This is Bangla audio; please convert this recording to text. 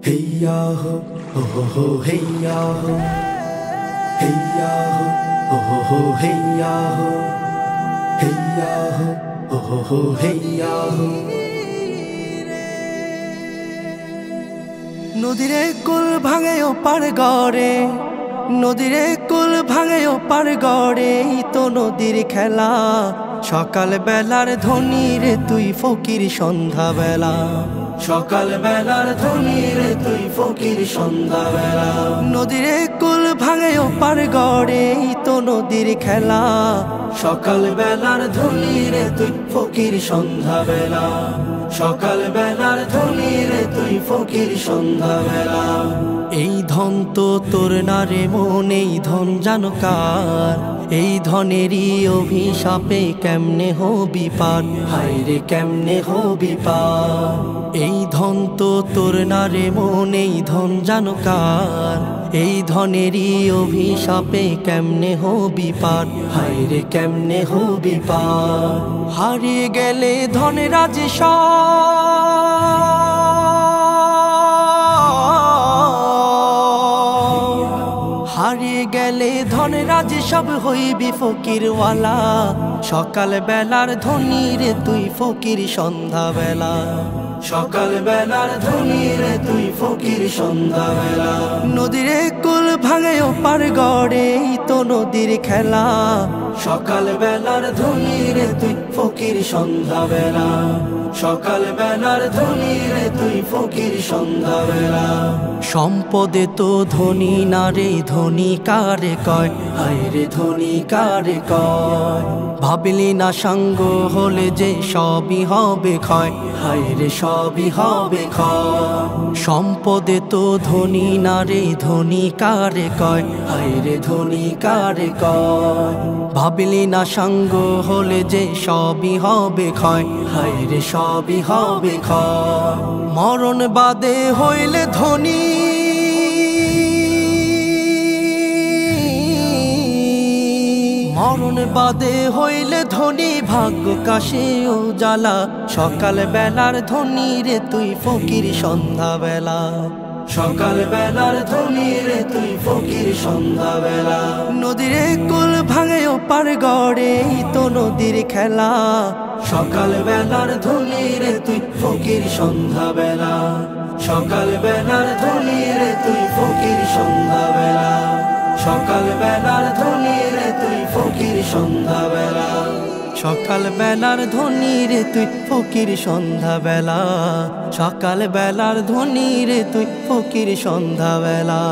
Hey ya ho, hey ya ho, hey ya ho, hey ya ho, hey ya ho, hey ya ho. নদীরে কুল ভাঙে ও পার গড়ে, নদীরে কুল ভাঙে ও পার গড়ে, তো নদীর খেলা। সকাল বেলার ধ্বনি রে তুই ফকির সন্ধ্যা বেলা, সকাল বেলার ধ্বনি রে তুই ফকির সন্ধ্যা বেলা। নদীরে কুল ভাঙে ও পার গড়ে, তো নদীর খেলা। সকাল বেলার ধ্বনি রে তুই ফকির সন্ধ্যা বেলা, সকাল বেলার ধ্বনি রে তুই ফকির সন্ধ্যা বেলা। এই ধন তো তোর না রে মন, এই ধন জানো কার? এই ধনেরই অভিশাপে কেমনে হবি পার, হায় রে কেমনে হবি পার। এই ধন তো তোর না রে মন, এই ধন জানো কার? এই ধনেরই অভিশাপে কেমনে হবি পার, হায় রে কেমনে হবি পার। হারিয়ে গেলে ধনে রাজে হারিয়ে গেলে ধনে রাজে সব হইবি ফকিরওয়ালা। সকাল বেলার ধ্বনি রে তুই ফকির সন্ধ্যা বেলা, সকাল বেলার ধ্বনি রে তুই ফকির সন্ধ্যা বেলা। নদীরে কুল ভাঙে ও পার গড়ে, তো নদীর খেলা। সকাল বেলার ধ্বনি রে তুই ফকির সন্ধ্যা বেলা, সকাল বেলার ধ্বনি রে তুই ফকির সন্ধ্যা বেলা। সম্পদে তো ধনী না রে, ধনী কারে কয়? হায় রে ধনী কারে কয়? ভাবলি না সঙ্গ হলে যে সবই হবে ক্ষয়, হায় রে সবই হবে ক্ষয়। সম্পদে তো ধনী না রে, ধনী কারে কয়? হায় রে ধনী কারে কয়? ভাবলি না সঙ্গ হলে যে সবই হবে ক্ষয়, হায় রে সবই হবে ক্ষয়। মরণ বাদে হইলে ধনী, মরণ বাদে হইলে ধনী, ভাগ্য কাশে ও জ্বালা। সকাল বেলার ধ্বনি রে তুই ফকির সন্ধ্যা বেলা, সকাল বেলার ধ্বনি রে তুই ফকির সন্ধ্যা বেলা। নদীরে কুল ভাঙে ও পার গড়ে, তো নদীর খেলা। সকাল বেলার ধ্বনি রে তুই ফকির সন্ধ্যা বেলা, সকাল বেলার ধ্বনি রে তুই ফকির সন্ধ্যা বেলা, সকাল বেলার ধ্বনি রে তুই ফকির সন্ধ্যা বেলা। সকাল বেলার ধ্বনি রে তুই ফকির সন্ধ্যা বেলা, সকাল বেলার ধ্বনি রে তুই ফকির সন্ধ্যা বেলা।